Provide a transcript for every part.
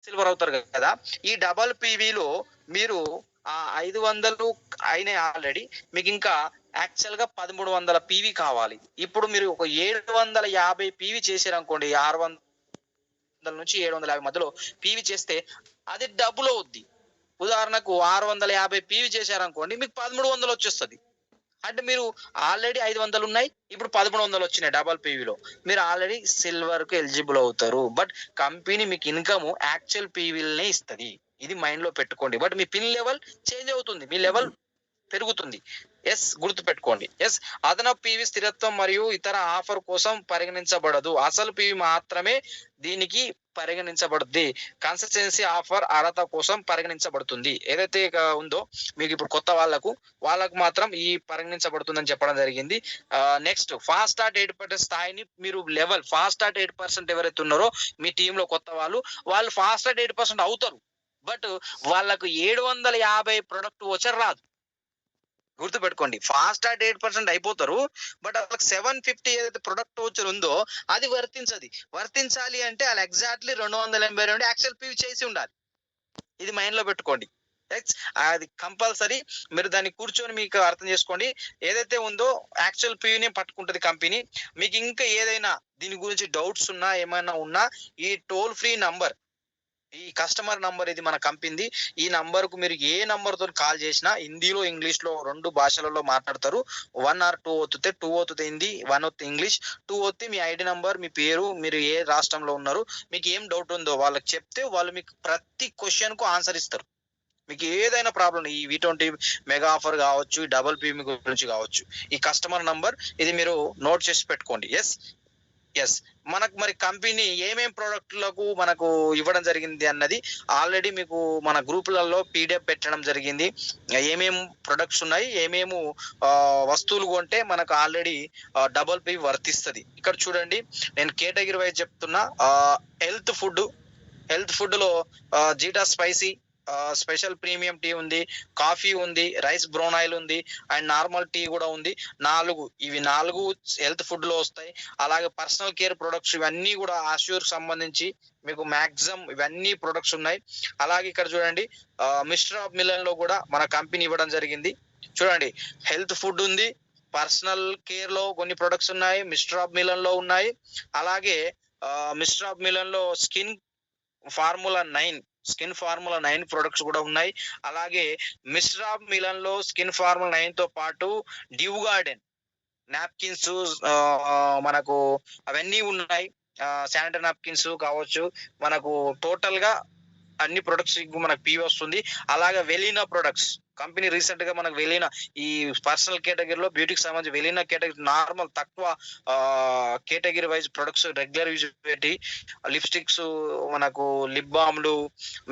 Silver అవుతారు కదా. ఈ డబల్ పీవీలో మీరు ఆ 500 అయినాయి ఆల్రెడీ. మీకు ఇంకా యాక్చువల్ గా 1300 పీవీ కావాలి. ఇప్పుడు మీరు ఒక 750 పీవీ చేశారనుకోండి, 600 నుంచి 750 మధ్యలో పీవీ చేస్తే అది డబుల్ అవుద్ది. ఉదాహరణకు 650 పీవీ చేశారనుకోండి, మీకు 1300 వచ్చేస్తుంది. అంటే మీరు ఆల్రెడీ 500 ఉన్నాయి, ఇప్పుడు 1300 వచ్చినాయి డబల్ పీవీలో. మీరు ఆల్రెడీ సిల్వర్ కు ఎలిజిబుల్ అవుతారు. బట్ కంపెనీ మీకు ఇన్కమ్ యాక్చువల్ పీవీలనే ఇస్తుంది. ఇది మైండ్ లో పెట్టుకోండి. But me pin level change అవుతుంది, మీ లెవెల్ పెరుగుతుంది. ఎస్, గుర్తు పెట్టుకోండి. ఎస్, అదనపు పీవీ స్థిరత్వం మరియు ఇతర ఆఫర్ కోసం పరిగణించబడదు. అసలు పీవీ మాత్రమే దీనికి పరిగణించబడుద్ది. కన్సిస్టెన్సీ ఆఫర్ అర్హత కోసం పరిగణించబడుతుంది. ఏదైతే ఉందో మీకు ఇప్పుడు కొత్త వాళ్ళకు మాత్రం ఈ పరిగణించబడుతుందని చెప్పడం జరిగింది. నెక్స్ట్, ఫాస్ట్ స్టార్ట్ 8% స్థాయిని మీరు లెవెల్ ఫాస్ట్ స్టార్ట్ 8% ఎవరైతే ఉన్నారో మీ టీంలో కొత్త వాళ్ళు ఫాస్ట్ స్టార్ట్ 8% అవుతారు. బట్ వాళ్ళకు 750 ప్రొడక్ట్ వచ్చర్ రాదు. గుర్తు పెట్టుకోండి, ఫాస్ట్ స్టార్ట్ 8% అయిపోతారు. బట్ వాళ్ళకి 750 ఏదైతే ప్రొడక్ట్ వచ్చర్ ఉందో అది వర్తించాలి అంటే వాళ్ళు ఎగ్జాక్ట్లీ 282 యాక్చువల్ పీవీ చేసి ఉండాలి. ఇది మైండ్ లో పెట్టుకోండి. అది కంపల్సరీ. మీరు దాన్ని కూర్చొని మీకు అర్థం చేసుకోండి. ఏదైతే ఉందో యాక్చువల్ పీవీని పట్టుకుంటది కంపెనీ. మీకు ఇంకా ఏదైనా దీని గురించి డౌట్స్ ఉన్నా, ఏమైనా ఉన్నా, ఈ టోల్ ఫ్రీ నంబర్, ఈ కస్టమర్ నంబర్ ఇది మన కంపెనీది. ఈ నంబర్ కు మీరు ఏ నంబర్ తో కాల్ చేసినా హిందీలో ఇంగ్లీష్ లో 2 భాషలలో మాట్లాడతారు. 1 or 2 వత్తుతే, 2 వత్తుతే హిందీ, 1 వత్తే ఇంగ్లీష్. 2 వత్తే మీ ఐడి నంబర్, మీ పేరు, మీరు ఏ రాష్ట్రంలో ఉన్నారు, మీకు ఏం డౌట్ ఉందో వాళ్ళకి చెప్తే వాళ్ళు మీకు ప్రతి క్వశ్చన్ కు ఆన్సర్ ఇస్తారు. మీకు ఏదైనా ప్రాబ్లం, ఈ V20 మెగా ఆఫర్ కావచ్చు, డబుల్ పీవీ గురించి కావచ్చు, ఈ కస్టమర్ నంబర్ ఇది మీరు నోట్ చేసి పెట్టుకోండి. ఎస్, మనకు మరి కంపెనీ ఏమేం ప్రోడక్ట్లకు మనకు ఇవ్వడం జరిగింది అన్నది ఆల్రెడీ మీకు మన గ్రూపులలో PDF పెట్టడం జరిగింది. ఏమేం ప్రొడక్ట్స్ ఉన్నాయి, ఏమేమి వస్తువులు కొంటే మనకు ఆల్రెడీ డబుల్ పీవీ వర్తిస్తుంది. ఇక్కడ చూడండి, నేను కేటగిరీ వైజ్ చెప్తున్నా. హెల్త్ ఫుడ్ లో జీటా స్పైసీ స్పెషల్ ప్రీమియం టీ ఉంది, కాఫీ ఉంది, రైస్ బ్రౌన్ ఆయిల్ ఉంది, అండ్ నార్మల్ టీ కూడా ఉంది. ఇవి 4 హెల్త్ ఫుడ్ లో వస్తాయి. అలాగే పర్సనల్ కేర్ ప్రొడక్ట్స్ ఇవన్నీ కూడా ఆష్యూర్ సంబంధించి మీకు మాక్సిమం ఇవన్నీ ప్రొడక్ట్స్ ఉన్నాయి. అలాగే ఇక్కడ చూడండి, మిస్టర్ ఆఫ్ మిలన్ లో కూడా మన కంపెనీ ఇవ్వడం జరిగింది. చూడండి, హెల్త్ ఫుడ్ ఉంది, పర్సనల్ కేర్ లో కొన్ని ప్రొడక్ట్స్ ఉన్నాయి, మిస్టర్ ఆఫ్ మిలన్ లో ఉన్నాయి. అలాగే మిస్టర్ ఆఫ్ మిలన్ లో స్కిన్ ఫార్ములా 9 ప్రొడక్ట్స్ కూడా ఉన్నాయి. అలాగే మిస్టర్ ఆఫ్ మిలన్ లో స్కిన్ ఫార్ములా 9 తో పాటు డ్యూ గార్డెన్ నాప్కిన్స్ మనకు అవన్నీ ఉన్నాయి. శానిటరీ నాప్కిన్స్ కావచ్చు. మనకు టోటల్ గా అన్ని ప్రొడక్ట్స్ మనకు పీవీ వస్తుంది. అలాగే వెలీనా ప్రొడక్ట్స్ కంపెనీ రీసెంట్ గా మనకు వెలీనా, ఈ పర్సనల్ కేటగిరీలో బ్యూటీకి సంబంధించి వెలీనా కేటగిరీ నార్మల్ తక్కువ category wise products regular use పెట్టి, లిప్స్టిక్స్, మనకు లిప్ బామ్లు,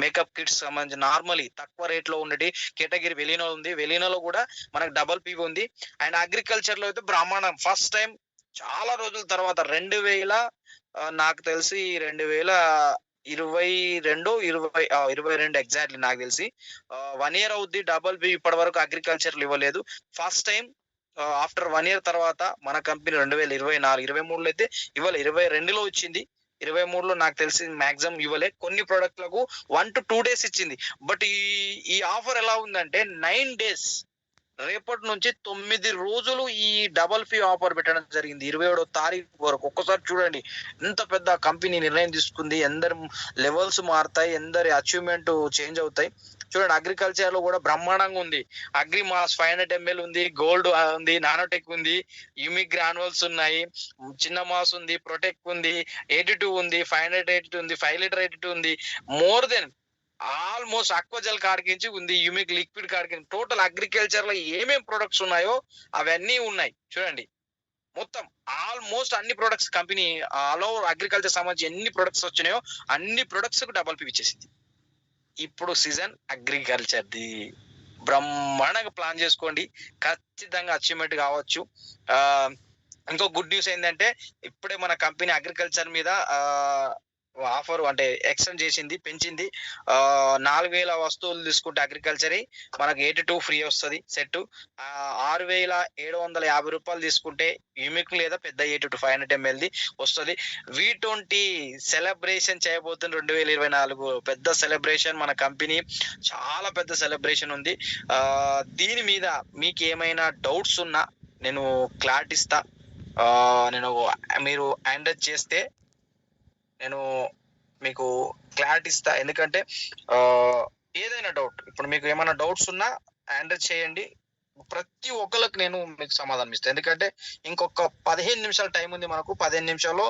మేకప్ కిట్స్ సంబంధించి నార్మలీ తక్కువ రేట్ లో ఉండేటి కేటగిరీ వెలీనా ఉంది. వెలీనాలో కూడా మనకు డబల్ పీవీ ఉంది. అండ్ అగ్రికల్చర్ లో అయితే బ్రహ్మాండం, ఫస్ట్ టైం చాలా రోజుల తర్వాత 2000 నాకు తెలిసి 2022 ఎగ్జాక్ట్లీ నాకు తెలిసి 1 year అవుద్ది. డబల్ పీవీ ఇప్పటి వరకు అగ్రికల్చర్ ఇవ్వలేదు. ఫస్ట్ టైం ఆఫ్టర్ 1 year తర్వాత మన కంపెనీ 2024, 23లో అయితే ఇవ్వలే, 22లో వచ్చింది. 23లో నాకు తెలిసి మాక్సిమం ఇవ్వలే. కొన్ని ప్రొడక్ట్లకు 1 to 2 days ఇచ్చింది. బట్ ఈ ఆఫర్ ఎలా ఉందంటే 9 days, రేపటి నుంచి 9 రోజులు ఈ డబల్ పీ ఆఫర్ పెట్టడం జరిగింది, 27వ తారీఖు వరకు. ఒక్కసారి చూడండి ఎంత పెద్ద కంపెనీ నిర్ణయం తీసుకుంది. ఎందరి లెవెల్స్ మారుతాయి, ఎందరి అచీవ్మెంట్ చేంజ్ అవుతాయి. చూడండి, అగ్రికల్చర్ లో కూడా బ్రహ్మాండంగా ఉంది. అగ్రి మాస్ 500 ml ఉంది, గోల్డ్ ఉంది, నానోటెక్ ఉంది, యూమిక్ గ్రాన్యువల్స్ ఉన్నాయి, చిన్న మాస్ ఉంది, ప్రొటెక్ ఉంది, 82 ఉంది, 582 ఉంది, 5 లీటర్ 82 ఉంది. మోర్ దెన్ ఆల్మోస్ట్ అక్వజల్ కాడికించి ఉంది, యూమిక్ లిక్విడ్ కాడికి. టోటల్ అగ్రికల్చర్ లో ఏమేం ప్రొడక్ట్స్ ఉన్నాయో అవన్నీ ఉన్నాయి. చూడండి, మొత్తం ఆల్మోస్ట్ అన్ని products company all over agriculture సంబంధించి ఎన్ని ప్రొడక్ట్స్ వచ్చినాయో అన్ని ప్రొడక్ట్స్ కు డబల్ పీవీ ఇచ్చేసింది. ఇప్పుడు సీజన్ అగ్రికల్చర్ ది బ్రహ్మాండంగా ప్లాన్ చేసుకోండి, ఖచ్చితంగా అచీవ్మెంట్ కావచ్చు. ఇంకో గుడ్ న్యూస్ ఏంటంటే, ఇప్పుడే మన కంపెనీ అగ్రికల్చర్ మీద ఆఫర్ అంటే ఎక్స్టెండ్ చేసింది, పెంచింది. 4000 వస్తువులు తీసుకుంటే అగ్రికల్చరీ మనకు 82 ఫ్రీ వస్తుంది సెట్. 6750 తీసుకుంటే యూమిక్ లేదా పెద్ద 82 500 ml వస్తుంది. V20 సెలబ్రేషన్ చేయబోతున్న 2024 పెద్ద సెలబ్రేషన్ మన కంపెనీ, చాలా పెద్ద సెలబ్రేషన్ ఉంది. దీని మీద మీకు ఏమైనా డౌట్స్ ఉన్నా నేను క్లారిటీ ఇస్తా. నేను మీరు హ్యాండ్ చేస్తే నేను మీకు క్లారిటీ ఇస్తా. ఎందుకంటే ఏదైనా డౌట్, ఇప్పుడు మీకు ఏమైనా డౌట్స్ ఉన్నా హ్యాండిల్ చేయండి, ప్రతి ఒక్కరికి నేను మీకు సమాధానం ఇస్తాను. ఎందుకంటే ఇంకొక 15 నిమిషాల టైం ఉంది మనకు. 15 నిమిషాల్లో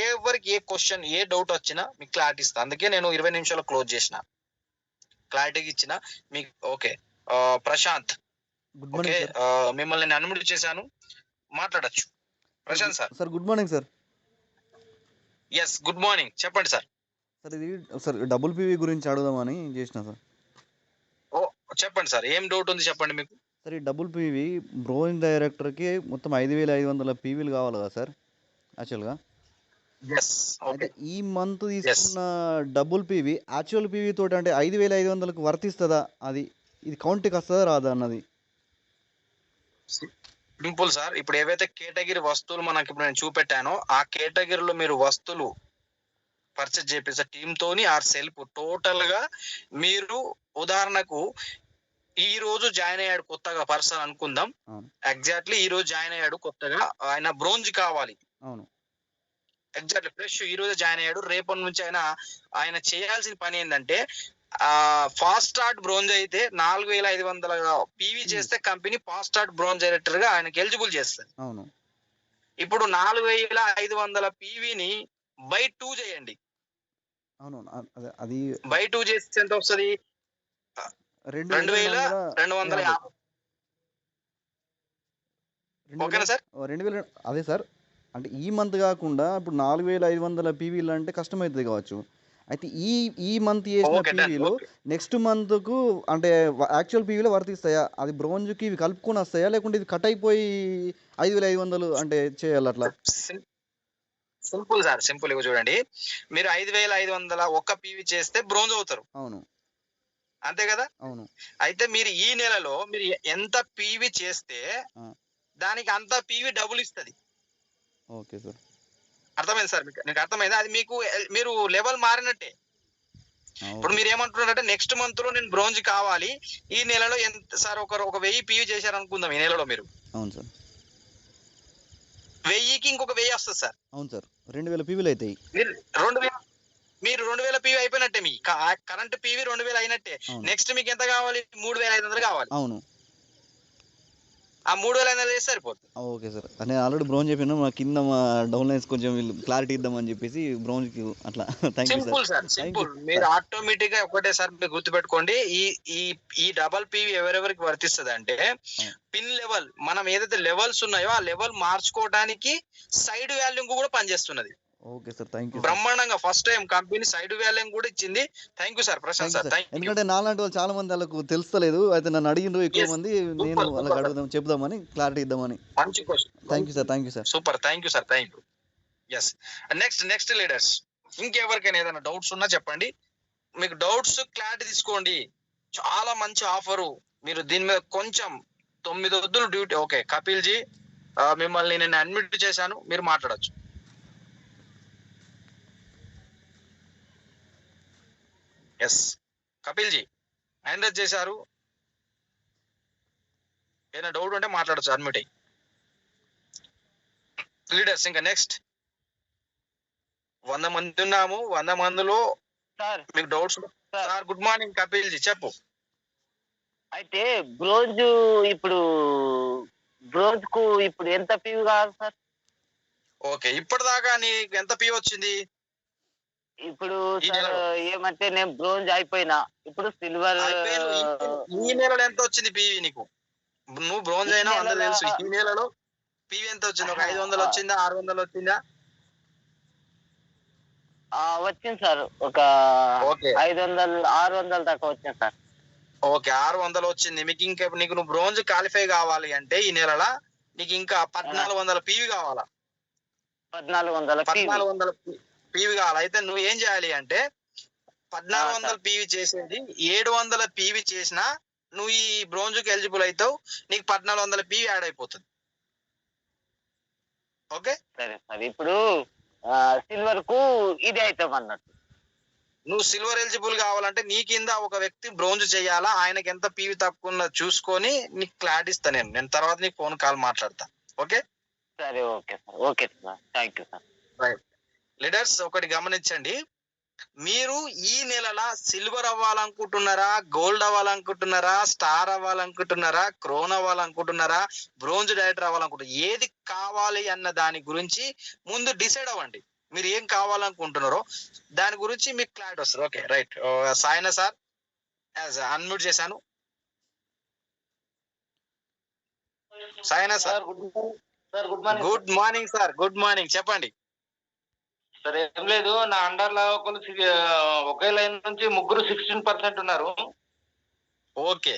ఎవరికి ఏ క్వశ్చన్ ఏ డౌట్ వచ్చినా మీకు క్లారిటీ ఇస్తా. అందుకే నేను 20 నిమిషాలు క్లోజ్ చేసిన, క్లారిటీకి ఇచ్చిన మీకు. ఓకే ప్రశాంత్, ఓకే మిమ్మల్ని నేను అన్మ్యూట్ చేశాను, మాట్లాడచ్చు. Prashant sir. Sir good morning sir. Yes good morning, చెప్పండి సార్. సార్ ఇది సార్ డబుల్ పీవీ గురించి అడుగుదామని చేసిన సార్. ఓ చెప్పండి సార్, ఏం డౌట్ ఉంది చెప్పండి మీకు. సార్ ఈ డబుల్ పీవీ బ్రోయింగ్ డైరెక్టర్కి మొత్తం 5500 పీవీలు కావాలి కదా సార్ యాక్చువల్గా. అయితే ఈ మంత్ తీసుకున్న డబుల్ పీవీ యాక్చువల్ పీవీ తోటి అంటే 5500కు వర్తిస్తుందా, అది ఇది కౌంట్కి వస్తుందా రాదా అన్నది. సింపుల్ సార్, ఇప్పుడు ఏవైతే కేటగిరీ వస్తువులు మనకి ఇప్పుడు నేను చూపెట్టానో ఆ కేటగిరీలో మీరు వస్తువులు పర్చేజ్ చేపిస్తే టీమ్ తోని ఆర్ సెల్ఫ్ టోటల్ గా మీరు, ఉదాహరణకు ఈ రోజు జాయిన్ అయ్యాడు కొత్తగా పర్సన్ అనుకుందాం, ఎగ్జాక్ట్లీ ఈ రోజు జాయిన్ అయ్యాడు కొత్తగా, ఆయన బ్రోంజ్ కావాలి, ఎగ్జాక్ట్లీ ఫ్రెష్ ఈ రోజు జాయిన్ అయ్యాడు, రేపటి నుంచి ఆయన చేయాల్సిన పని ఏంటంటే ఫాస్ట్ స్టార్ట్ బ్రోంజ్ అయితే 4500 పీవీ చేస్తే company fast start bronze director గా ఆయనకి ఎలిజిబుల్ చేస్తుంది. ఇప్పుడు 4500 పీవీని బై 2 చేయండి. అది బై 2 చేస్తే ఎంత వస్తుంది? 2250. ఓకేనా సార్? 2000. అదే సార్, అంటే ఈ మంత్ కాకుండా ఇప్పుడు 4500 పీవీలు అంటే కష్టమవుతుంది కావచ్చు. అయితే ఈ మంత్ చేసిన పీవీలు నెక్స్ట్ మంత్ కు అంటే యాక్చువల్ పీవీలో వర్తిస్తాయా? అది బ్రోంజ్కి ఇవి కలుపుకొని వస్తాయా, లేకుంటే ఇది కట్ అయిపోయి 5500 అంటే చేయాలి అట్లా? సింపుల్ సార్, సింపుల్ గా చూడండి, మీరు 5500 ఒక్క పీవీ చేస్తే బ్రోంజ్ అవుతారు. అవును, అంతే కదా? అవును. అయితే మీరు ఈ నెలలో మీరు ఎంత పీవీ చేస్తే దానికి అంత పీవీ డబుల్ ఇస్తుంది. ఓకే సార్, అర్థమైంది సార్? మీకు అర్థమైంది? అది మీకు మీరు లెవెల్ మారినట్టే. ఇప్పుడు మీరు ఏమంటున్నారంటే నెక్స్ట్ మంత్ లో నేను బ్రోంజ్ కావాలి, ఈ నెలలో ఎంత సార్? ఒక 1000 పీవీ చేశారు అనుకుందాం ఈ నెలలో మీరు. అవును సార్. 1000కి ఇంకొక 1000 వస్తుంది సార్. అవును సార్, 2000 పీవీలు అవుతాయి. మీరు 2000 పీవీ అయిపోయినట్టే, మీ కరెంట్ పీవీ 2000 అయినట్టే. నెక్స్ట్ మీకు ఎంత కావాలి? 3500 కావాలి. అవును, ఆ 3500 చేస్తే సరిపోతుంది. ఓకే సార్, నేను ఆల్రెడీ బ్రోంజ్ చెప్పాను, మా కింద మా డౌన్ లైన్స్ కొంచెం క్లారిటీ ఇద్దామని చెప్పేసి బ్రోంజ్ కి అట్లా. Simple sir, simple. మీరు ఆటోమేటిక్ గా ఒకటే సార్ మీరు గుర్తుపెట్టుకోండి, ఈ డబల్ పీవీ ఎవరెవరికి వర్తిస్తుంది అంటే పిన్ లెవెల్, మనం ఏదైతే లెవెల్స్ ఉన్నాయో ఆ లెవెల్ మార్చుకోవడానికి సైడ్ వాల్యూ కూడా పనిచేస్తున్నది. Okay sir, thank you. బ్రహ్మాండంగా first time company side value కూడా ఇచ్చింది. Thank you sir Prashant sir. ఎందుకంటే నాలాంటి వాళ్ళు చాలా మంది వాళ్ళకు తెలుస్తలేదు, అయితే నన్ను అడిగిన ఎక్కువ మంది, నేను వాళ్ళకి అడుగుదాం చెప్దామని క్లారిటీ ఇద్దామని. మంచి question. Thank you sir, thank you sir. Super, thank you sir, thank you. Yes, next leaders, ఇంకెవరికైనా ఏదైనా డౌట్స్ ఉన్నా చెప్పండి. మీకు డౌట్స్ క్లారిటీ తీసుకోండి, చాలా మంచి ఆఫరు. మీరు దీని మీద కొంచెం 9 వద్దులు డ్యూటీ. ఓకే కపిల్ జీ, మిమ్మల్ని నేను అడ్మిట్ చేశాను, మీరు మాట్లాడచ్చు. Yes Kapil ji hand raise చేశారు, ఏదైనా డౌట్ ఉంటే మాట్లాడచ్చు, అడ్మిట్ అయ్యి. లీడర్స్ ఇంకా నెక్స్ట్ 100 మంది ఉన్నాము. 100 మందిలో మీకు doubts. Sir good morning Kapil ji, చెప్పు. అయితే బ్రోంజ్ కు ఇప్పుడు ఎంత పీవీ కావాలి సార్? ఓకే, ఇప్పటిదాకా నీకు ఎంత పీవీ వచ్చింది? ఇప్పుడు ఏమంటే నేను బ్రోంజ్ అయిపోయినా, ఇప్పుడు సిల్వర్. ఈ నెలలో ఎంత వచ్చింది పీవీ నీకు? నువ్వు బ్రోంజ్ అయినా అందరూ తెలుసు. ఈ నెలలో పీవీ ఎంత వచ్చింది? ఒక 500 వచ్చిందా, 600 వచ్చిందా? వచ్చింది సార్, ఒక 500 600 దాకా వచ్చింది సార్. ఓకే 600 వచ్చింది మీకు. ఇంకా నీకు నువ్వు బ్రోంజ్ క్వాలిఫై కావాలి అంటే ఈ నెలలో నీకు ఇంకా 1400 పీవీ కావాలా? 1400 పీవీ కావాలి. అయితే నువ్వు ఏం చేయాలి అంటే 1400 పీవీ చేసేది 700 పీవీ చేసినా నువ్వు ఈ బ్రోంజ్కి ఎలిజిబుల్ అవుతావు. నీకు 1400 పీవీ యాడ్ అయిపోతుంది. ఓకే, సరే సార్. ఇప్పుడు సిల్వర్ కు ఇది అవుతాం అన్నట్టు. నువ్వు సిల్వర్ ఎలిజిబుల్ కావాలంటే నీ కింద ఒక వ్యక్తి బ్రోంజ్ చేయాలా, ఆయనకి ఎంత పీవీ తక్కువ ఉన్నదో చూసుకొని నీకు క్లారిటీ ఇస్తా. నేను తర్వాత నీకు ఫోన్ కాల్ మాట్లాడతా. ఓకే సరే, okay sir. Okay sir, thank you sir. Right. Leaders ఒకటి గమనించండి, మీరు ఈ నెలల సిల్వర్ అవ్వాలనుకుంటున్నారా, గోల్డ్ అవ్వాలనుకుంటున్నారా, స్టార్ అవ్వాలనుకుంటున్నారా, క్రోన్ అవ్వాలనుకుంటున్నారా, బ్రోంజ్ డైరెక్టర్ అవ్వాలనుకుంటున్నారా, ఏది కావాలి అన్న దాని గురించి ముందు డిసైడ్ అవ్వండి. మీరు ఏం కావాలనుకుంటున్నారో దాని గురించి మీకు క్లారిటీ వస్తుంది. Okay right. Sayana sir unmute చేశాను. Sayana sir good morning sir. Good morning, చెప్పండి. సరే, ఏం లేదు, నా అండర్ లో ఒకే లైన్ నుంచి ముగ్గురు 16% ఉన్నారు. ఓకే,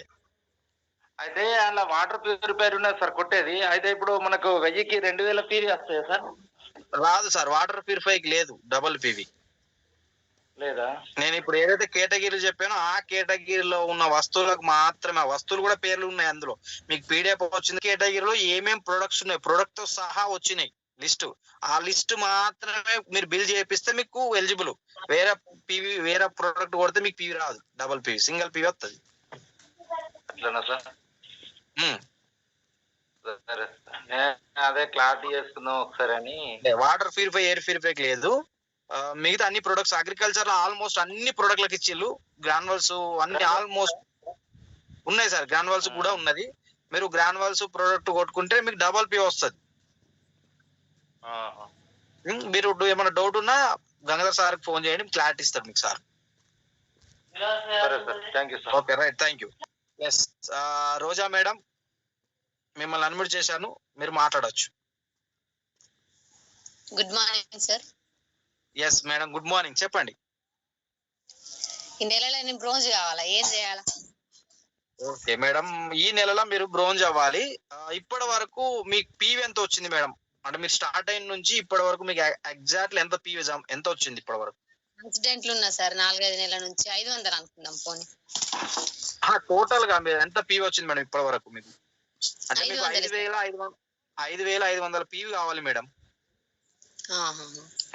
అయితే అలా వాటర్ ప్యూరిఫైర్ ఉన్నది సార్ కొట్టేది. అయితే ఇప్పుడు మనకు 1000కి 2000 పీవీ వస్తాయి సార్? రాదు సార్, వాటర్ ప్యూరిఫైకి లేదు డబల్ పీవీ లేదా. నేను ఇప్పుడు ఏదైతే కేటగిరీలు చెప్పానో ఆ కేటగిరీలో ఉన్న వస్తువులకు మాత్రమే, వస్తువులు కూడా పేర్లు ఉన్నాయి అందులో. మీకు పీడిఎఫ్ వచ్చింది, కేటగిరీలో ఏమేమి ప్రొడక్ట్స్ ఉన్నాయి, ప్రొడక్ట్ తో సహా వచ్చినాయి లిస్టు. ఆ లిస్ట్ మాత్రమే మీరు బిల్ చేపిస్తే మీకు ఎలిజిబుల్. వేరే పీవీ, వేరే ప్రొడక్ట్ కొడితే మీకు పీవీ రాదు. డబల్ పీవీ, సింగిల్ పీవీ వస్తుంది. అట్లనా సార్? సరే, నేను అదే క్లారిటీ చేసుకుందాం ఒకసారి అని. వాటర్ ప్యూరిఫై, ఎయిర్ ప్యూరిఫై లేదు. మిగతా అన్ని ప్రొడక్ట్స్ అగ్రికల్చర్ లో ఆల్మోస్ట్ అన్ని ప్రొడక్ట్లకు ఇచ్చిళ్ళు. గ్రాన్యువల్స్ అన్ని ఆల్మోస్ట్ ఉన్నాయి సార్. గ్రాన్యువల్స్ కూడా ఉన్నది. మీరు గ్రాన్యువల్స్ ప్రొడక్ట్ కొట్టుకుంటే మీకు డబల్ పీ వస్తుంది. మీరు ఏమైనా డౌట్ ఉన్నా గంగాధర్ సార్ కి ఫోన్ చేయండి, క్లారిటీ ఇస్తారు మీకు సార్. సరే sir, thank you sir. Okay right, thank you. Yes, Roja madam మిమ్మల్ని అన్మ్యూట్ చేశాను, మీరు మాట్లాడొచ్చు. Good morning sir. Yes madam, good morning, చెప్పండి. ఈ నెలలో నేను బ్రోంజ్ కావాలా, ఏం చేయాలా? ఓకే మేడం, ఈ నెలలో మీరు బ్రోంజ్ అవ్వాలి. ఇప్పటి వరకు మీకు పీవీ ఎంత వచ్చింది మేడం? అంటే మీరు స్టార్ట్ అయిన నుంచి ఇప్పటి వరకు మీకు ఎగ్జాక్ట్లీ ఎంత పీవీ ఎంత వచ్చింది ఇప్పటి వరకు? యాక్సిడెంట్లు ఉన్నా సార్ 4-5 నెలల నుంచి. 500 అనుకుందాం పోనీ. టోటల్ గా మీరు ఎంత పీవీ వచ్చింది మేడం ఇప్పటి వరకు మీకు? అంటే మీకు 5500 పీవీ కావాలి మేడం.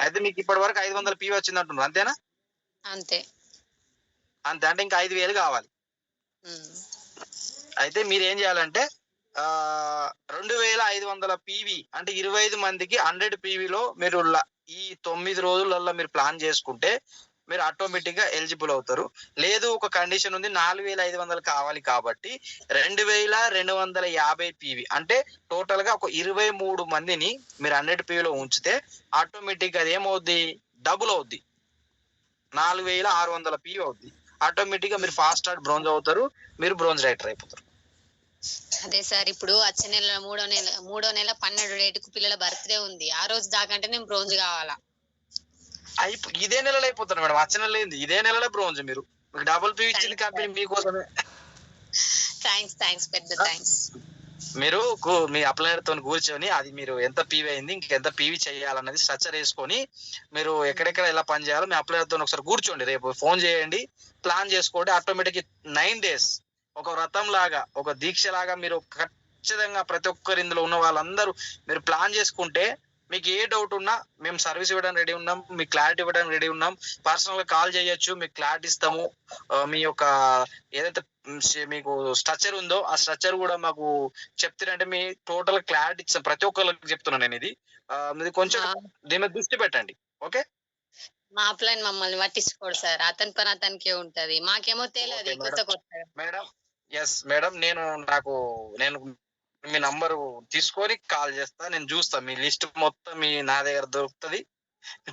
అయితే మీకు ఇప్పటి వరకు 500 పీవీ వచ్చింది అంటున్నారు, అంతేనా? అంతే అంతే, అంటే ఇంకా 5000 కావాలి. అయితే మీరు ఏం చేయాలంటే 2500 పీవీ అంటే 25 మందికి 100 పీవీలో మీరు ఈ 9 రోజులలో మీరు ప్లాన్ చేసుకుంటే మీరు ఆటోమేటిక్ గా ఎలిజిబుల్ అవుతారు. లేదు, ఒక కండిషన్ ఉంది, 4500 కావాలి కాబట్టి 2250 పీవీ అంటే టోటల్ గా ఒక 23 మందిని మీరు 100 పీవీలో ఉంచితే ఆటోమేటిక్ గా అది ఏమవుద్ది, డబుల్ అవుద్ది, 4600 పీవీ అవుద్ది. ఆటోమేటిక్ గా మీరు ఫాస్ట్ స్టార్ట్ బ్రోంజ్ అవుతారు, మీరు బ్రోంజ్ రైటర్ అయిపోతారు. అదే సార్, ఇప్పుడు వచ్చే నెల 3వ నెల 12 డేట్కు పిల్లల బర్త్డే ఉంది. ఆ రోజు దాకంటే నేను బ్రోంజ్ కావాలా? ఇదే నెలలో అయిపోతారు మేడం, వచ్చే నెల ఏంది, ఇదే నెలలో బ్రోంజ్. మీరు డబుల్ పీవీ ఇచ్చింది కంపెనీ మీకోసమే. థ్యాంక్స్, పెద్ద థ్యాంక్స్. మీరు మీ అప్లైనర్ తో కూర్చొని అది మీరు ఎంత పీవీ అయింది, ఇంకెంత పీవీ చేయాలన్నది స్ట్రక్చర్ వేసుకొని మీరు ఎక్కడెక్కడ ఎలా పని చేయాలో మీ అప్లైనర్ తో ఒకసారి కూర్చోండి. రేపు ఫోన్ చేయండి, ప్లాన్ చేసుకోండి. ఆటోమేటిక్ 9 days ఒక వ్రతం లాగా, ఒక దీక్ష లాగా మీరు ఖచ్చితంగా ప్రతి ఒక్కరు ఇందులో ఉన్న వాళ్ళందరూ మీరు ప్లాన్ చేసుకుంటే మీకు ఏ డౌట్ ఉన్నా మేము సర్వీస్ ఇవ్వడానికి రెడీ ఉన్నాం, మీకు క్లారిటీ ఇవ్వడానికి రెడీ ఉన్నాం. పర్సనల్ గా కాల్ చేయొచ్చు, మీకు క్లారిటీ ఇస్తాము. మీ యొక్క ఏదైతే మీకు స్ట్రక్చర్ ఉందో ఆ స్ట్రక్చర్ కూడా మాకు చెప్తారంటే మీ టోటల్ క్లారిటీ ఇస్తాం. ప్రతి ఒక్కరికి చెప్తున్నాను నేను ఇది. ఇది కొంచెం దీని మీద దృష్టి పెట్టండి. ఓకే, మా అప్లైన్ మమ్మల్ని పట్టించుకోడు సార్, అతని పని అతనికే ఉంటది, మాకేమో తెలియదు కొత్త. మేడం, ఎస్ మేడం, నేను మీ నంబరు తీసుకొని కాల్ చేస్తా. నేను చూస్తా మీ లిస్ట్ మొత్తం నా దగ్గర దొరుకుతుంది.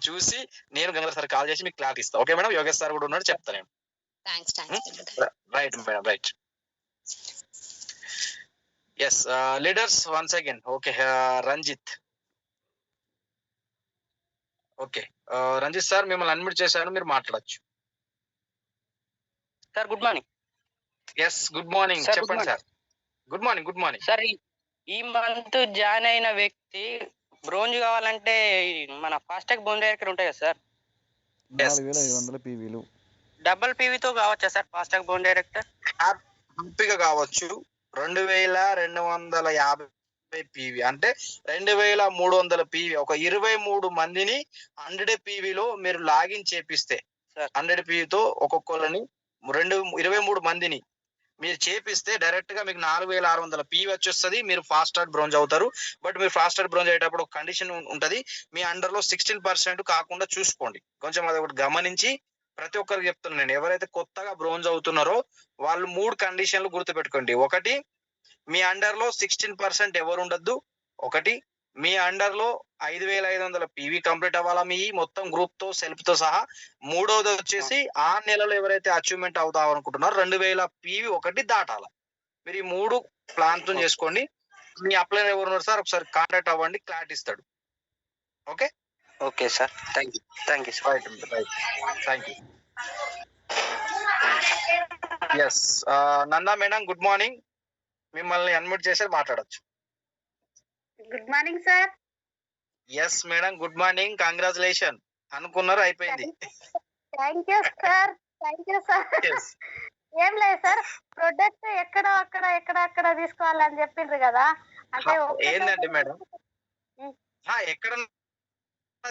చూసి నేను గంగాధర్ సార్ కాల్ చేసి మీకు క్లారిటీ ఇస్తా. ఓకే మేడం, యోగేష్ సార్ కూడా ఉన్నాడు, చెప్తా నేను. Right madam, right. Yes leaders, once again. Okay, Ranjith. Okay, Ranjith sir మిమ్మల్ని అన్మ్యూట్ చేశాను, మీరు మాట్లాడచ్చు. Sir good morning. Yes good morning, చెప్పండి sir. Good morning, good morning sir. ఈ మంత్ జాయిన్ అయిన వ్యక్తి బ్రోంజ్ కావాలంటే మన ఫాస్టాగ్ బోన్ డైరెక్టర్ ఉంటాయి కదా సార్, 4500 పీవీలు. డబుల్ పీవీతో కావచ్చా sir fast track bronze director? హ్యాపీగా కావచ్చు. 2250 పీవీ అంటే 2300 పీవీ. ఒక 23 మందిని 100 పీవీలో మీరు లాగిన్ చేపిస్తే 100 పీవీతో ఒక్కొక్కరిని 23 మందిని మీరు చేపిస్తే డైరెక్ట్ గా మీకు 4600 పీవీ వచ్చేస్తుంది. మీరు ఫాస్ట్ స్టార్ట్ బ్రోంజ్ అవుతారు. బట్ మీరు ఫాస్ట్ స్టార్ట్ బ్రోంజ్ అయ్యేటప్పుడు ఒక కండిషన్ ఉంటది. మీ అండర్ లో 16% కాకుండా చూసుకోండి. కొంచెం అది ఒకటి గమనించి ప్రతి ఒక్కరికి చెప్తున్నాను నేను. ఎవరైతే కొత్తగా బ్రోంజ్ అవుతున్నారో వాళ్ళు 3 కండిషన్లు గుర్తుపెట్టుకోండి. ఒకటి, మీ అండర్ లో 16% ఎవరు ఉండద్దు. ఒకటి, మీ అండర్ లో 5500 పీవీ కంప్లీట్ అవ్వాలా మీ మొత్తం గ్రూప్ తో సెల్ఫ్ తో సహా. మూడోది వచ్చేసి ఆ నెలలో ఎవరైతే అచీవ్మెంట్ అవుతాం అనుకుంటున్నారో 2000 పీవీ ఒకటి దాటాల. మీరు ఈ 3 ప్లాన్ తో చేసుకోండి. మీ అప్లైన్ ఎవరు ఉన్నారు సార్ ఒకసారి కాంటాక్ట్ అవ్వండి, క్లారిటీ ఇస్తాడు. Okay okay sir, thank you sir. Thank you. Yes Nanda madam, good morning. మిమ్మల్ని అన్మ్యూట్ చేసి మాట్లాడొచ్చు. Good morning sir. Yes madam, good morning. Congratulation. అనుకున్నారు, అయిపోయింది. Thank you sir. ఏం లేదు సార్, ప్రొడక్ట్ ఎక్కడ తీసుకోవాలని చెప్పిండ్రు కదా, అంటే ఏంటంటే మేడం ఎక్కడ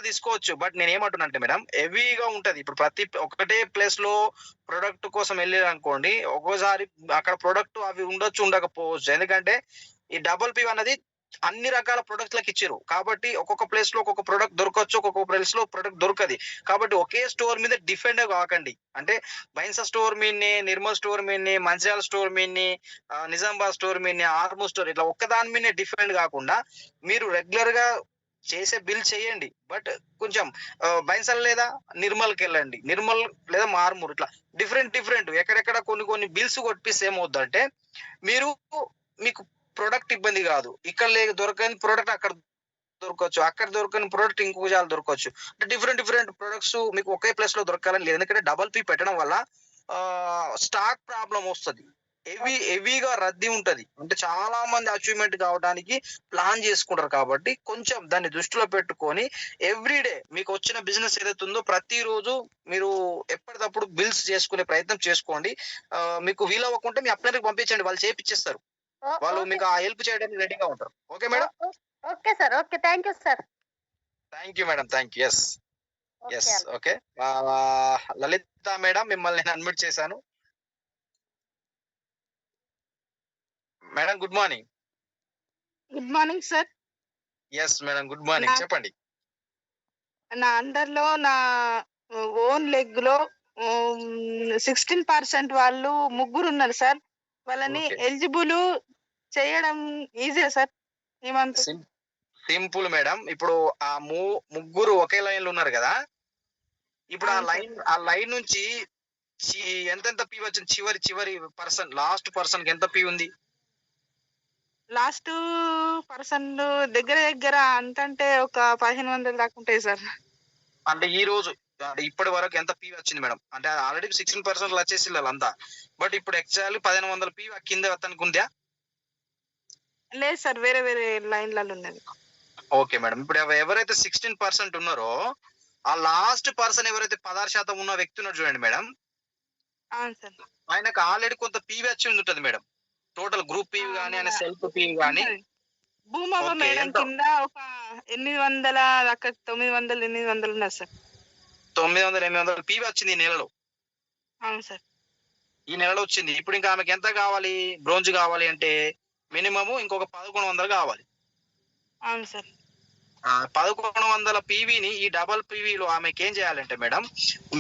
తీసుకోవచ్చు. బట్ నేను ఏమంటున్నా అంటే మేడం, హెవీగా ఉంటది. ఇప్పుడు ప్రతి ఒకటే ప్లేస్ లో ప్రొడక్ట్ కోసం వెళ్ళారు అనుకోండి, ఒక్కోసారి అక్కడ ప్రొడక్ట్ అవి ఉండొచ్చు, ఉండకపోవచ్చు. ఎందుకంటే ఈ డబుల్ పీ అనేది అన్ని రకాల ప్రొడక్ట్ లకు ఇచ్చారు కాబట్టి ఒక్కొక్క ప్లేస్ లో ఒక్కొక్క ప్రొడక్ట్ దొరకవచ్చు, ఒక్కొక్క ప్లేస్ లో ప్రొడక్ట్ దొరకది. కాబట్టి ఒకే స్టోర్ మీద డిఫెండ్ కాకండి. అంటే బైన్సా స్టోర్ మీన్ని, నిర్మల్ స్టోర్ మీన్ని, మంచిర్యాల స్టోర్ మీన్ని, నిజామాబాద్ స్టోర్ మీన్ని, ఆర్మూర్ స్టోర్, ఇట్లా ఒక్కదాని మీదనే డిఫెండ్ కాకుండా మీరు రెగ్యులర్ గా చేసే బిల్ చేయండి. బట్ కొంచెం బైన్సల్ లేదా నిర్మల్కి వెళ్ళండి, నిర్మల్ లేదా మార్మూర్, ఇట్లా డిఫరెంట్ ఎక్కడెక్కడ కొన్ని బిల్స్ కొట్టిస్తే ఏమవుద్దంటే మీకు ప్రొడక్ట్ ఇబ్బంది కాదు. ఇక్కడ దొరకని ప్రొడక్ట్ అక్కడ దొరకవచ్చు, అక్కడ దొరకని ప్రొడక్ట్ ఇంకొక జాలు దొరకవచ్చు. అంటే డిఫరెంట్ ప్రొడక్ట్స్ మీకు ఒకే ప్లేస్ లో దొరకాలని లేదు. ఎందుకంటే డబల్ పీ పెట్టడం వల్ల స్టాక్ ప్రాబ్లం వస్తుంది. హెవీగా రద్దీ ఉంటది. అంటే చాలా మంది అచీవ్మెంట్ కావడానికి ప్లాన్ చేసుకుంటారు. కాబట్టి కొంచెం దాన్ని దృష్టిలో పెట్టుకొని ఎవ్రీడే మీకు వచ్చిన బిజినెస్ ఏదైతే ఉందో ప్రతిరోజు మీరు ఎప్పటికప్పుడు బిల్స్ చేసుకునే ప్రయత్నం చేసుకోండి. మీకు వీలవ్వకుంటే మీ అప్లైనర్కి పంపించండి, వాళ్ళు చేపిచ్చేస్తారు. వాళ్ళు మీకు ఆ హెల్ప్ చేయడానికి రెడీగా ఉంటారు. Okay madam? Okay sir. Okay, thank you sir. Thank you madam, thank you. Yes okay. Lalitha madam, మిమ్మల్ని నేను అన్మ్యూట్ చేశాను. Madam good morning. Good morning sir. Yes madam, good morning, చెప్పండి. నా అండర్ లో నా ఓన్ లెగ్ లో 16% వాళ్ళు ముగ్గురు ఉన్నారు సార్. వాళ్ళని ఎలిజిబుల్ చేయడం ఈజీ సార్ ఈ మంత్? Simple madam. ఇప్పుడు ఆ ముగ్గురు ఒకే లైన్ లో ఉన్నారు కదా, ఇప్పుడు ఆ లైన్ నుంచి ఎంతెంత పీ వచ్చింది? చివరి పర్సన్, లాస్ట్ పర్సన్ కి ఎంత పీ ఉంది? లాస్ట్ పర్సన్ దగ్గర అంతంటే ఒక 1500 దాకా ఉంటాయి సార్. అంటే ఈ రోజు ఇప్పటి వరకు ఎంత పీ వచ్చింది మేడం? అంటే ఆల్రెడీ 16% వచ్చేసి వాళ్ళంతా. బట్ ఇప్పుడు యాక్చువల్లీ 1500 పీ కింద అతనికి ఉందా? లేదు సార్, వేరే లైన్లలో ఉన్నది. Okay madam. ఇప్పుడు ఎవరైతే 16% ఉన్నారో ఆ లాస్ట్ పర్సన్ ఎవరైతే 16% ఉన్న వ్యక్తి ఉన్నాడు చూడండి మేడం, ఆయనకు ఆల్రెడీ కొంత పీవీ వచ్చి ఉంటుంది మేడం. టోటల్ గ్రూప్ పీవీ కానీ, ఆయన సెల్ఫ్ పీవీ కానీ. భూమవ్వ మేడం కింద ఒక 800 దాకా 900 800 ఉన్నారు సార్. 900 800 పీవీ వచ్చింది ఈ నెలలో. అవును సార్, ఈ నెలలో వచ్చింది. ఇప్పుడు ఇంకా ఆమెకి ఎంత కావాలి? బ్రోంజ్ కావాలి అంటే మినిమం ఇంకొక 1100 కావాలి. అవును సార్. 1100 పీవీని ఈ డబల్ పీవీలో ఆమెకి ఏం చేయాలంటే మేడం,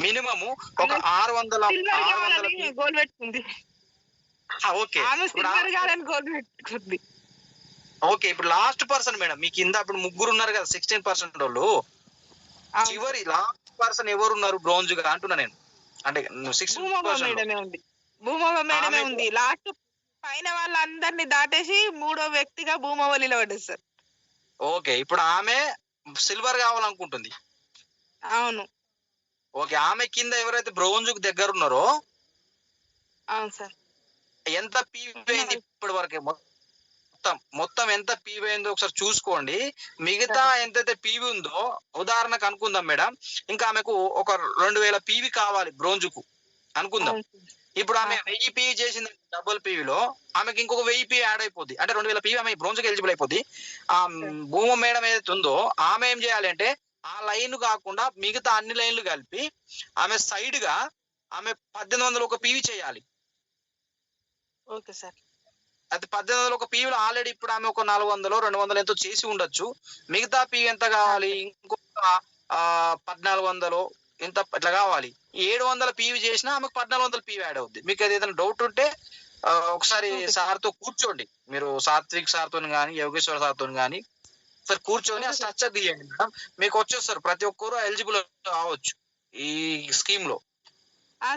మినిమం ఒక 600 గోల్ పెట్టుకుంది. Okay okay. ఇప్పుడు లాస్ట్ పర్సన్ మేడం మీ కింద ఇప్పుడు ముగ్గురు ఉన్నారు కదా 16% వాళ్ళు, చివరి లాస్ట్ పర్సన్ ఎవరు ఉన్నారు బ్రోంజ్ గా అంటున్నా నేను. అంటే 16% భూమవ్వ మేడమే ఉంది. లాస్ట్ పైన వాళ్ళందరినీ దాటేసి మూడో వ్యక్తిగా భూమవ్వ నిలబడ్డది సార్. ఓకే, ఇప్పుడు ఆమె సిల్వర్ కావాలనుకుంటుంది. అవును. ఓకే, ఆమె కింద ఎవరైతే బ్రోంజ్ కు దగ్గర ఉన్నారో, అవును సార్, ఎంత పీవీ అయింది ఇప్పటి వరకు? మొత్తం ఎంత పీవీ అయిందో ఒకసారి చూసుకోండి. మిగతా ఎంతైతే పీవీ ఉందో ఉదాహరణకు అనుకుందాం మేడం, ఇంకా ఆమెకు ఒక 2000 పీవీ కావాలి బ్రోంజుకు అనుకుందాం. ఇప్పుడు ఆమె 1000 పీవీ చేసింది డబుల్ పీవీలో, ఆమెకి ఇంకొక 1000 పీవీ యాడ్ అయిపోద్ది, అంటే 2000 పీవీ ఆమె బ్రోంజ్కి ఎలిజిబుల్ అయిపోద్ది. ఆ భూమ మేడం ఏదైతే ఉందో ఆమె ఏం చేయాలి అంటే ఆ లైన్ కాకుండా మిగతా అన్ని లైన్లు కలిపి ఆమె సైడ్ గా ఆమె 1800 ఒక పీవీ చేయాలి. Okay sir. అది 1800 ఒక పీవీలో ఆల్రెడీ ఇప్పుడు ఆమె ఒక 400 200 ఎంతో చేసి ఉండొచ్చు. మిగతా పీవీ ఎంత కావాలి? ఇంకొక 1400 ఇంత ఇట్లా కావాలి. 700 పీవీ చేసినా ఆమెకు 1400 పీవీ యాడ్ అవుద్ది. మీకు అది ఏదైనా డౌట్ ఉంటే ఒకసారి సార్తో కూర్చోండి, మీరు సాత్విక్ సార్తో కానీ యోగేశ్వర్ సార్తో కానీ ఒకసారి కూర్చొని ఆ స్ట్రక్చర్ తీయండి మేడం, మీకు వచ్చేస్తారు. ప్రతి ఒక్కరు ఎలిజిబుల్ అవ్వచ్చు ఈ స్కీమ్ లో.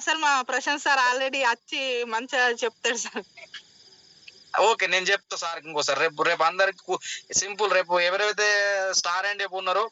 సార్ మా ప్రశాంత్ సార్ ఆల్రెడీ వచ్చి మంచిగా చెప్తాడు సార్. ఓకే, నేను చెప్తా సార్ ఇంకోసారి. రేపు అందరికి సింపుల్, రేపు ఎవరైతే స్టార్ అండ్ రేపు ఉన్నారో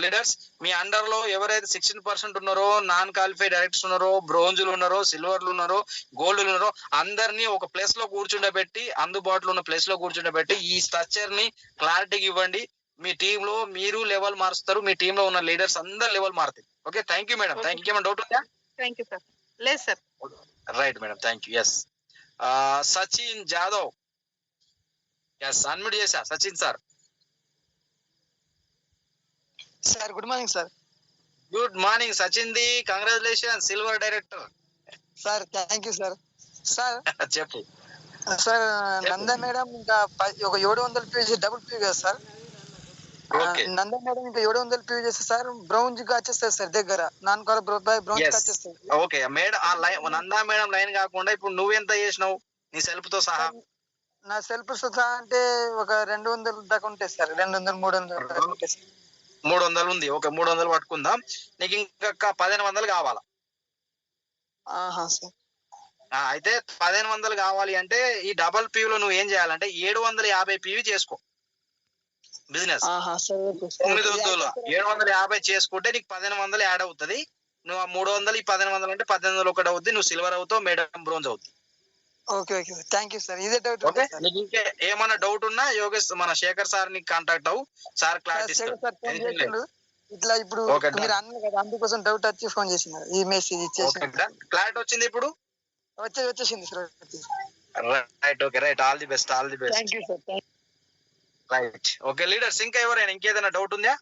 లీడర్స్, మీ అండర్ లో ఎవరైతే 16% ఉన్నారో, నాన్ క్వాలిఫైడ్ డైరెక్టర్స్ ఉన్నారో, బ్రోంజులు ఉన్నారో, సిల్వర్లు ఉన్నారో, గోల్డ్లు ఉన్నారో, అందరినీ ఒక ప్లేస్ లో కూర్చుండబెట్టి, అందుబాటులో ఉన్న ప్లేస్ లో కూర్చుండబెట్టి ఈ స్ట్రక్చర్ ని క్లారిటీగా ఇవ్వండి. మీ టీమ్ లో మీరు లెవెల్ మారుస్తారు, మీ టీమ్ లో ఉన్న లీడర్స్ అందరు లెవెల్ మారుతాయి. Okay, thank you madam. Thank you. ఏమైనా డౌట్ ఉందా? Thank you sir. లేదు సార్. Right madam, thank you. Yes Sachin Jadhav, yes unmute చేశా. Sachin sir. Sir good morning sir. Good morning Sachin ది, congratulation silver director. Sir thank you sir. Sir చెప్పు sir. Nanda madam ఇంకా ఒక 700 PV double PV కదా sir. Nanda madam ఇంకా 700 PV చేస్తే సార్ బ్రౌన్స్ గా వచ్చేస్తుంది సార్ దగ్గర, నాన్ కాల్ బ్రౌన్స్ గా వచ్చేస్తుంది. ఓకే మేడం, ఆ లైన్ నందా మేడం లైన్ కాకుండా ఇప్పుడు నువ్వెంత చేసినావు నీ సెల్ఫ్ తో సహా? నా సెల్ఫ్ సహా అంటే ఒక 200 దాకా ఉంటాయి సార్. 200 300 దాకా ఉంటాయి సార్. 300 ఉంది. ఓకే, 300 పట్టుకుందాం. నీకు ఇంకా 1500 కావాలా? సార్. అయితే 1500 కావాలి అంటే ఈ డబల్ పీవీలో నువ్వు ఏం చేయాలంటే 750 పీవీ చేసుకో బిజినెస్. 750 చేసుకుంటే నీకు 1500 యాడ్ అవుతుంది. నువ్వు ఆ 300 ఈ 1500 అంటే 1800 ఒకటి అవుద్ది. నువ్వు సిల్వర్ అవుతావు, మేడం బ్రోంజ్ అవుతుంది. Okay okay thank you sir. ఇదే డౌట్. ఓకే, నీకు ఇంకా ఏమైనా డౌట్ ఉన్నా యోగేష్ మన శేఖర్ సార్ ని కాంటాక్ట్ అవ్వు, సార్ క్లారిటీ ఇస్తారు. ఇట్లా ఇప్పుడు మీరు అన్నారు కదా, అందుకోసం డౌట్ వచ్చి ఫోన్ చేసినారు. ఈ మెసేజ్ ఇచ్చేసి క్లారిటీ వచ్చింది ఇప్పుడు? వచ్చేసింది sir. Right, okay right. All the best, all the best. Thank you sir. Right, okay leaders, ఇంకా ఎవరైనా ఇంకేదైనా డౌట్ ఉందా?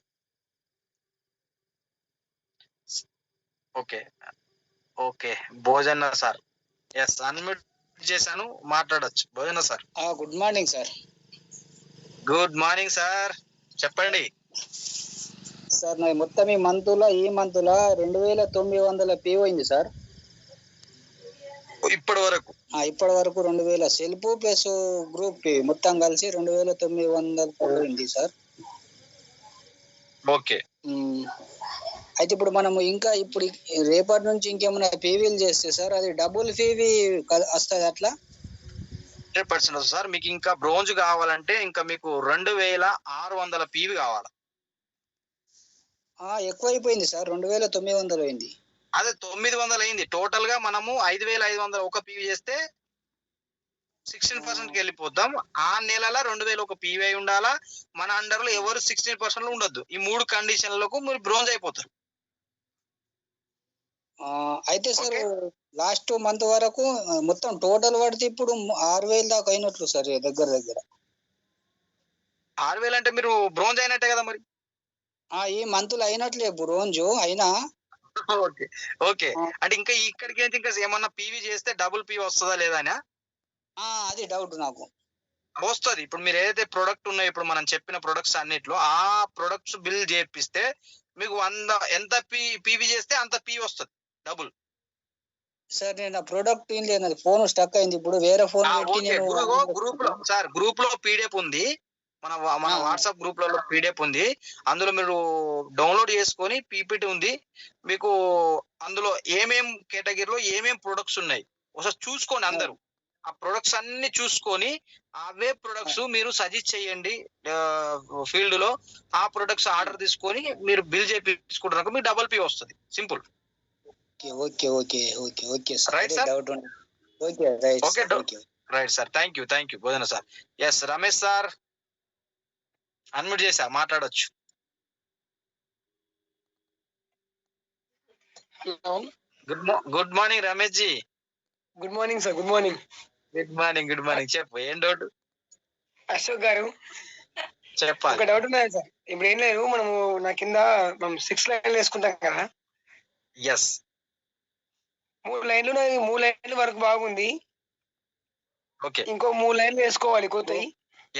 ఓకే ఓకే భోజన సార్, ఎస్ అన్మ్యూట్ చేశాను, మాట్లాడొచ్చు. భోజన sir. Good morning sir. Good morning sir, చెప్పండి సార్. నా మొత్తం ఈ మంత్లో 2900 పీ అయింది సార్ ఇప్పటి వరకు. 2000 సెల్ఫ్ ప్లస్ గ్రూప్ పీ మొత్తం కలిసి 2900 అయింది సార్. ఓకే, అయితే ఇప్పుడు మనము ఇంకా ఇప్పుడు రేపటి నుంచి ఇంకేమైనా పీవీలు చేస్తే సార్ అది డబుల్ పీవీ వస్తుంది అట్లా? 100% సార్. మీకు ఇంకా బ్రోంజ్ కావాలంటే ఇంకా మీకు 2600 పీవీ కావాలి. ఎక్కువైపోయింది సార్, 2900 అయింది. అదే 900 అయింది టోటల్ గా. మనము 5500 ఒక పీవీ చేస్తే 16% వెళ్ళిపోతాం. ఆ నెలలో 2000 ఒక పీవీ అయి ఉండాలా. మన అండర్ లో ఎవరు 16% లో ఉండొద్దు. ఈ 3 కండిషన్లకు మీరు బ్రోంజ్ అయిపోతారు. అయితే సార్ లాస్ట్ మంత్ వరకు మొత్తం టోటల్ పడితే ఇప్పుడు 6000 దాకా అయినట్లు సార్ దగ్గర. 6000 అంటే మీరు బ్రోంజ్ అయినట్టే కదా మరి. ఈ మంత్ లో అయినట్లే బ్రోంజ్ అయినా. ఓకే ఓకే, అంటే ఇంకా ఇక్కడికి ఇంకా ఏమన్నా పీవీ చేస్తే డబుల్ పీవీ వస్తుందా లేదా అని అది డౌట్ నాకు. వస్తుంది. ఇప్పుడు మీరు ఏదైతే ప్రొడక్ట్ ఉన్నాయో, ఇప్పుడు మనం చెప్పిన ప్రొడక్ట్స్ అన్నిట్లో ఆ ప్రొడక్ట్స్ బిల్ చేపిస్తే మీకు 100 ఎంత పీవీ చేస్తే అంత పీవీ వస్తుంది డబుల్. సార్ నేను ఆ ప్రొడక్ట్ ఏం లేదు, ఫోన్ స్టక్ అయింది. ఇప్పుడు వేరే ఫోన్ గ్రూప్ లో సార్, గ్రూప్ లో పీడిఎఫ్ ఉంది, మన వాట్సాప్ గ్రూప్ లో పీడిఎఫ్ ఉంది. అందులో మీరు డౌన్లోడ్ చేసుకొని పీపీటీ ఉంది మీకు. అందులో ఏమేం కేటగిరీలో ఏమేం ప్రొడక్ట్స్ ఉన్నాయి ఒకసారి చూసుకోండి అందరూ. ఆ ప్రొడక్ట్స్ అన్ని చూసుకొని అవే ప్రొడక్ట్స్ మీరు సజెస్ట్ చేయండి ఫీల్డ్ లో. ఆ ప్రొడక్ట్స్ ఆర్డర్ తీసుకొని మీరు బిల్ చేయించుకుంటారు, మీకు డబుల్ పీ వస్తుంది. Simple. Okay okay okay okay okay right sir. Doubt ఉంది. Okay right. Okay right sir, thank you Bodhana sir. Yes Ramesh sir unmute చేసా, మాట్లాడొచ్చు. Good morning Ramesh ji. Good morning sir. Good morning. Good morning చెప్పు, ఏం doubt? Ashok garu చెప్పాలి. ఒక doubt ఉన్నది sir. ఇప్పుడు ఏం లేదు, మనము నా కింద మనం 6 లైన్లు వేసుకుంటాం కదా. ఎస్. 3 లైన్లు 3 లైన్ల వరకు బాగుంది. ఓకే. ఇంకో 3 లైన్లు వేసుకోవాలి కొత్తవి.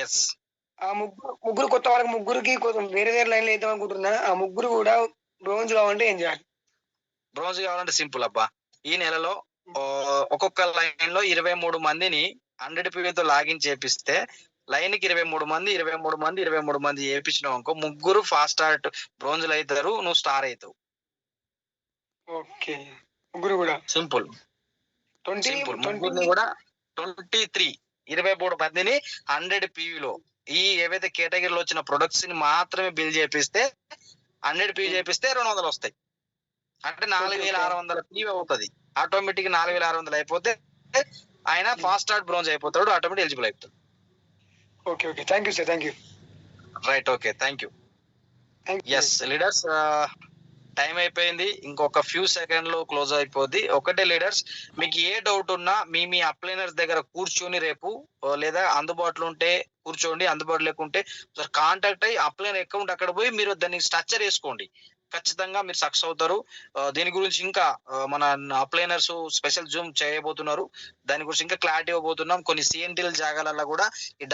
ఎస్. ఆ ముగ్గురు కొత్త వాళ్ళకి ముగ్గురికి వేరే వేరే లైన్లు వేద్దాం అనుకుంటున్నా. ఆ ముగ్గురు కూడా బ్రోంజ్ కావాలంటే ఏం చేయాలి? బ్రోంజ్ కావాలంటే సింపుల్ అబ్బా. ఈ నెలలో ఒక్కొక్క లైన్ లో 23 మందిని 100 PVతో లాగిన్ చేపిస్తే లైన్ కి 23 మంది చేపించినావు అనుకో, ముగ్గురు ఫాస్ట్ స్టార్ట్ బ్రోంజ్లు అవుతారు, నువ్వు స్టార్ అవుతావు. ఓకే. ముగ్గురు కూడా సింపుల్. ముగ్గురిని కూడా 23 మందిని 100 PVలో ఈ ఏవైతే కేటగిరీలో వచ్చిన ప్రొడక్ట్స్ ని మాత్రమే బిల్ చేపిస్తే 100 PV చేపిస్తే 200 వస్తాయి. అంటే 4600 PV అవుతుంది. ఆటోమేటిక్ 4600 అయిపోతే ఆయన ఫాస్ట్ స్టార్ట్ బ్రోంజ్ అయిపోతాడు, ఆటోమేటిక్ ఎలిజిబుల్ అయిపోతాడు. Okay okay, thank you sir. Thank you. Right, okay, thank you. Yes leaders, time అయిపోయింది, ఇంకొక ఫ్యూ సెకండ్ లో క్లోజ్ అయిపోద్ది. ఒకటే లీడర్స్, మీకు ఏ డౌట్ ఉన్నా మీ అప్లైనర్స్ దగ్గర కూర్చొని రేపు, లేదా అందుబాటులో ఉంటే కూర్చోండి, అందుబాటులో లేకుంటే కాంటాక్ట్ అయ్యి అప్లైనర్ అకౌంట్ అక్కడ పోయి మీరు దాన్ని స్ట్రక్చర్ చేసుకోండి. ఖచ్చితంగా మీరు సక్సెస్ అవుతారు. దీని గురించి ఇంకా మన అప్లైనర్స్ స్పెషల్ జూమ్ చేయబోతున్నారు, దాని గురించి ఇంకా క్లారిటీ ఇవ్వబోతున్నాం. కొన్ని CNTల జాగాలలో కూడా ఈ